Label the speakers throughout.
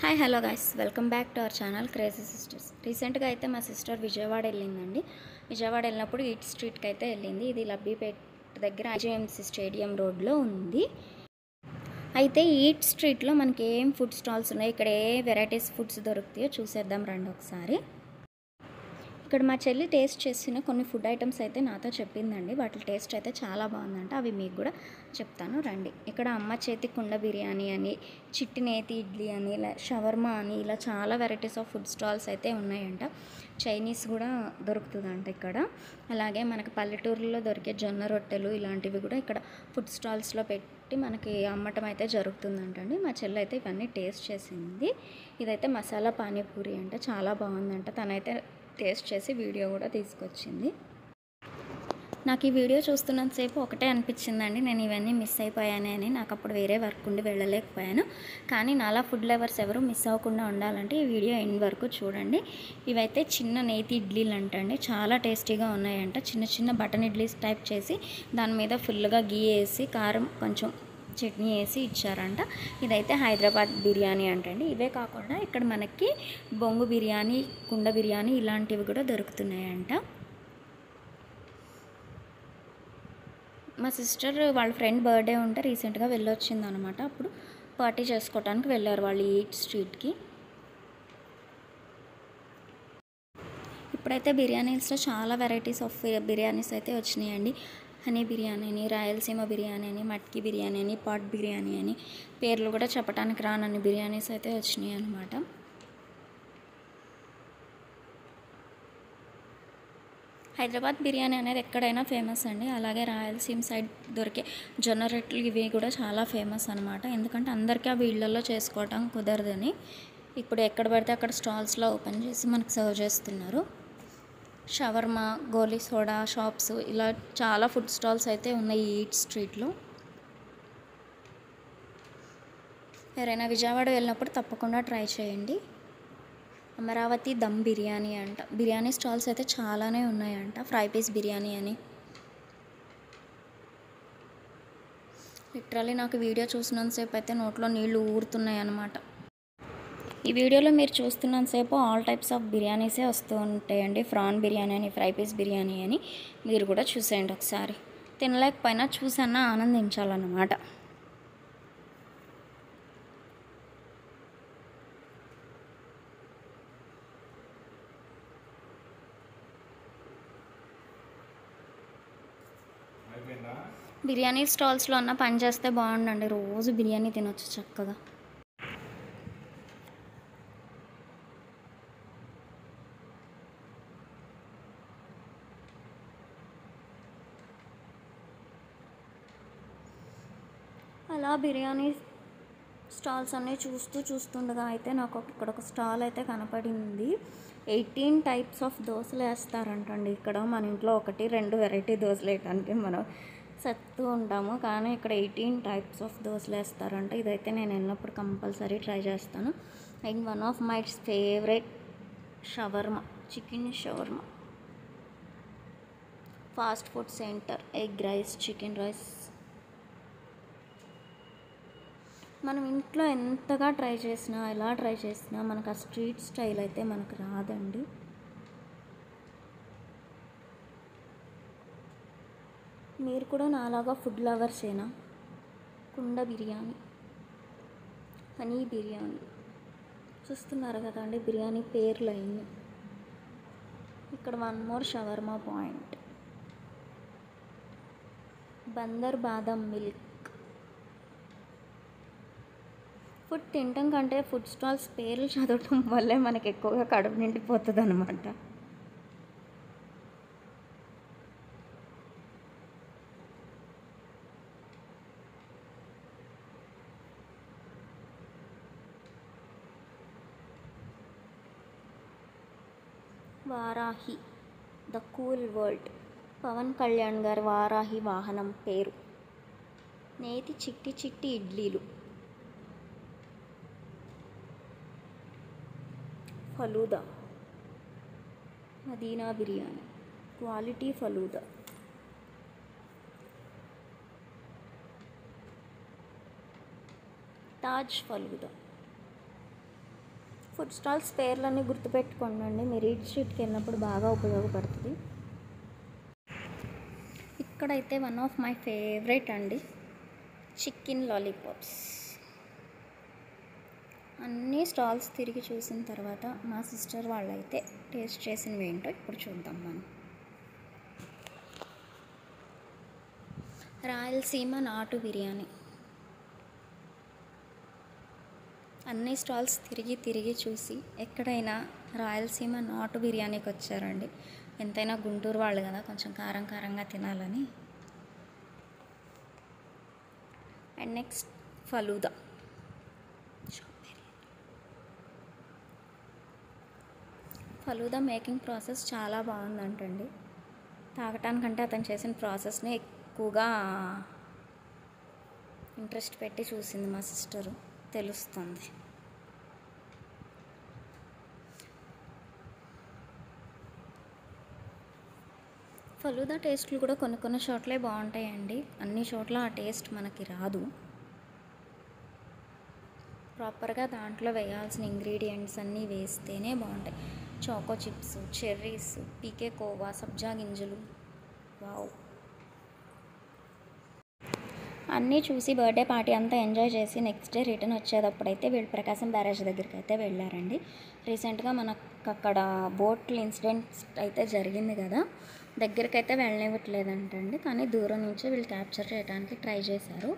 Speaker 1: Hi hello guys, welcome back to our channel crazy sisters. రీసెంట్గా అయితే మా sister Vijayawada వెళ్ళిందండి. Vijayawada వెళ్ళినప్పుడు ఈట్ స్ట్రీట్కి అయితే వెళ్ళింది. ఇది లబ్బీపేట్ దగ్గర ఐజీఎంసీ స్టేడియం రోడ్లో ఉంది. అయితే ఈట్ స్ట్రీట్లో మనకి ఏం ఫుడ్ స్టాల్స్ ఉన్నాయి, ఇక్కడ ఏ వెరైటీస్ ఫుడ్స్ దొరుకుతాయో చూసేద్దాం రండి ఒకసారి. ఇక్కడ మా చెల్లి టేస్ట్ చేసిన కొన్ని ఫుడ్ ఐటమ్స్ అయితే నాతో చెప్పిందండి. వాటి టేస్ట్ అయితే చాలా బాగుందంట. అవి మీకు కూడా చెప్తాను రండి. ఇక్కడ అమ్మ చేతి కుండ బిర్యానీ అని, చిట్టి నేతి ఇడ్లీ అని, ఇలా షవర్మా అని, ఇలా చాలా వెరైటీస్ ఆఫ్ ఫుడ్ స్టాల్స్ అయితే ఉన్నాయంట. చైనీస్ కూడా దొరుకుతుందంట ఇక్కడ. అలాగే మనకి పల్లెటూరులో దొరికే జొన్న రొట్టెలు ఇలాంటివి కూడా ఇక్కడ ఫుడ్ స్టాల్స్లో పెట్టి మనకి అమ్మటం అయితే జరుగుతుందంటండి. మా చెల్లి అయితే ఇవన్నీ టేస్ట్ చేసింది. ఇదైతే మసాలా పానీపూరి అంట, చాలా బాగుందంట. తనైతే టేస్ట్ చేసి వీడియో కూడా తీసుకొచ్చింది. నాకు ఈ వీడియో చూస్తున్నంతసేపు ఒకటే అనిపించిందండి, నేను ఇవన్నీ మిస్ అయిపోయానే అని. నాకు అప్పుడు వేరే వర్క్ ఉండి వెళ్ళలేకపోయాను. కానీ నాలా ఫుడ్ లవర్స్ ఎవరు మిస్ అవ్వకుండా ఉండాలంటే ఈ వీడియో ఎండ్ వరకు చూడండి. ఇవైతే చిన్న నేతి ఇడ్లీలు అంటండి, చాలా టేస్టీగా ఉన్నాయంట. చిన్న చిన్న బటన్ ఇడ్లీస్ టైప్ చేసి దాని మీద ఫుల్గా గీ వేసి కారం కొంచెం చట్నీ వేసి ఇచ్చారంట. ఇదైతే హైదరాబాద్ బిర్యానీ అంటండి. ఇవే కాకుండా ఇక్కడ మనకి బొంగు బిర్యానీ, కుండ బిర్యానీ ఇలాంటివి కూడా దొరుకుతున్నాయంట. మా సిస్టర్ వాళ్ళ ఫ్రెండ్ బర్త్డే ఉంటే రీసెంట్గా వెళ్ళొచ్చింది అనమాట. అప్పుడు పార్టీ చేసుకోవడానికి వెళ్ళారు వాళ్ళు ఈట్ స్ట్రీట్కి. ఇప్పుడైతే బిర్యానీస్లో చాలా వెరైటీస్ ఆఫ్ బిర్యానీస్ అయితే వచ్చినాయండి. హనీ బిర్యానీ అని, రాయలసీమ బిర్యానీ అని, మట్కి బిర్యానీ అని, పాట్ బిర్యానీ అని, పేర్లు కూడా చెప్పడానికి రానన్ని బిర్యానీస్ అయితే వచ్చినాయి అనమాట. హైదరాబాద్ బిర్యానీ అనేది ఎక్కడైనా ఫేమస్ అండి. అలాగే రాయలసీమ సైడ్ దొరికే జొన్న రొట్టెలు ఇవి కూడా చాలా ఫేమస్ అనమాట. ఎందుకంటే అందరికీ ఆ వీళ్ళల్లో చేసుకోవటం కుదరదని ఇప్పుడు ఎక్కడ పడితే అక్కడ స్టాల్స్లో ఓపెన్ చేసి మనకు సర్వ్ చేస్తున్నారు. షవర్మా, గోలీ సోడా షాప్స్, ఇలా చాలా ఫుడ్ స్టాల్స్ అయితే ఉన్నాయి ఈ ఈట్ స్ట్రీట్లో. ఎవరైనా విజయవాడ వెళ్ళినప్పుడు తప్పకుండా ట్రై చేయండి. అమరావతి దమ్ బిర్యానీ అంట. బిర్యానీ స్టాల్స్ అయితే చాలానే ఉన్నాయంట. ఫ్రై పీస్ బిర్యానీ అని. లిటరల్లీ నాకు వీడియో చూసినంతసేపు అయితే నోట్లో నీళ్లు ఊరుతున్నాయి అన్నమాట. ఈ వీడియోలో మీరు చూస్తున్నంతసేపు ఆల్ టైప్స్ ఆఫ్ బిర్యానీసే వస్తూ ఉంటాయండి. ప్రాన్ బిర్యానీ అని, ఫ్రై పీస్ బిర్యానీ అని. మీరు కూడా చూసేయండి ఒకసారి. తినలేకపోయినా చూసన్నా ఆనందించాలన్నమాట. బిర్యానీ స్టాల్స్లో అన్న పని చేస్తే బాగుండండి, రోజు బిర్యానీ తినొచ్చు చక్కగా. అలా బిర్యానీ స్టాల్స్ అన్నీ చూస్తుండగా అయితే నాకు ఇక్కడ ఒక స్టాల్ అయితే కనపడింది. 18 టైప్స్ ఆఫ్ దోశలు వేస్తారంటండి ఇక్కడ. మన ఇంట్లో 1-2 వెరైటీ దోశలు వేయడానికి మనం సత్తు ఉంటాము, కానీ ఇక్కడ 18 టైప్స్ ఆఫ్ దోశలు వేస్తారంట. ఇదైతే నేను వెళ్ళినప్పుడు కంపల్సరీ ట్రై చేస్తాను. And one of my favourite shawarma, chicken shawarma. Fast food centre, egg rice, chicken rice. మనం ఇంట్లో ఎంతగా ట్రై చేసినా, ఎలా ట్రై చేసినా మనకు ఆ స్ట్రీట్ స్టైల్ అయితే మనకు రాదండి. మీరు కూడా నాలాగా ఫుడ్ లవర్సేనా? కుండ బిర్యానీ, హనీ బిర్యానీ చూస్తున్నారు కదా అండి, బిర్యానీ పేర్లు అయింది. ఇక్కడ one more shawarma point. Bandar బాదం మిల్క్. ఫుడ్ తినటం కంటే ఫుడ్ స్టాల్స్ పేర్లు చదవటం వల్లే మనకి ఎక్కువగా కడుపు నిండిపోతుంది అనమాట. Varahi, the cool world. Pawan Kalyan గారి వారాహి వాహనం పేరు. నేతి చిట్టి చిట్టి ఇడ్లీలు. Falooda, Madina biryani, quality falooda. Taj falooda. Food stalls పేర్లన్నీ గుర్తుపెట్టుకోండి, మీరు ఈట్ స్ట్రీట్కి వెళ్ళినప్పుడు బాగా ఉపయోగపడుతుంది. ఇక్కడైతే వన్ ఆఫ్ మై ఫేవరెట్ అండి, చికెన్ లాలీపాప్స్. అన్ని స్టాల్స్ తిరిగి చూసిన తర్వాత మా సిస్టర్ వాళ్ళైతే టేస్ట్ చేసినవి ఏంటో ఇప్పుడు చూద్దాం మనం. రాయలసీమ నాటు బిర్యానీ. అన్ని స్టాల్స్ తిరిగి చూసి ఎక్కడైనా రాయలసీమ నాటు బిర్యానీకి వచ్చారండి. ఎంతైనా గుంటూరు వాళ్ళు కదా, కొంచెం కారంగా తినాలని. And next falooda. Falooda making process చాలా బాగుందంటండి. తాగటానికంటే అతను చేసిన ప్రాసెస్ని ఎక్కువగా ఇంట్రెస్ట్ పెట్టి చూసింది మా సిస్టరు, తెలుస్తుంది. ఫలూదా టేస్ట్లు కూడా కొన్ని చోట్లే బాగుంటాయండి, అన్ని చోట్ల ఆ టేస్ట్ మనకి రాదు. ప్రాపర్గా దాంట్లో వేయాల్సిన ఇంగ్రీడియంట్స్ అన్నీ వేస్తేనే బాగుంటాయి. చాకో చిప్స్, చెర్రీస్, పీకే కోవా, సబ్జా గింజలు, వావ్. అన్నీ చూసి బర్త్డే పార్టీ అంతా ఎంజాయ్ చేసి నెక్స్ట్ డే రిటర్న్ వచ్చేటప్పుడైతే వీళ్ళు ప్రకాశం బ్యారేజ్ దగ్గరికి అయితే వెళ్ళారండి. రీసెంట్గా మనకు అక్కడ బోట్లు ఇన్సిడెంట్స్ అయితే జరిగింది కదా, దగ్గరికైతే వెళ్ళనివ్వట్లేదంటండి, కానీ దూరం నుంచి వీళ్ళు క్యాప్చర్ చేయడానికి ట్రై చేశారు.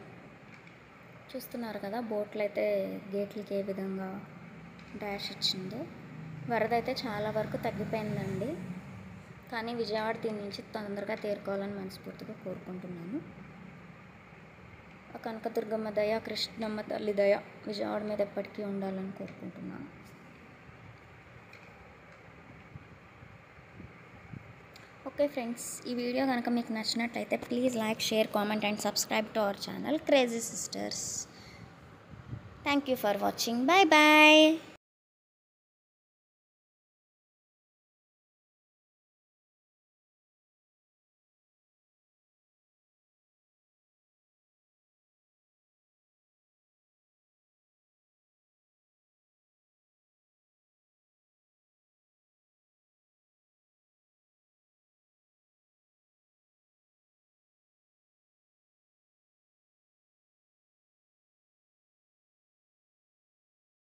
Speaker 1: చూస్తున్నారు కదా బోట్లు అయితే గేట్లకి ఏ విధంగా డాష్ ఇచ్చిందో. వరద అయితే చాలా వరకు తగ్గిపోయిందండి, కానీ విజయవాడ దీని నుంచి తొందరగా తేరుకోవాలని మనస్ఫూర్తిగా కోరుకుంటున్నాను. కనకదుర్గమ్మ దయ, కృష్ణమ్మ తల్లి దయ విజయవాడ మీద ఎప్పటికీ ఉండాలని కోరుకుంటున్నాను. ఓకే ఫ్రెండ్స్, ఈ వీడియో కనుక మీకు నచ్చినట్లయితే please like, share, comment and subscribe to our channel crazy sisters. Thank you for watching. Bye bye.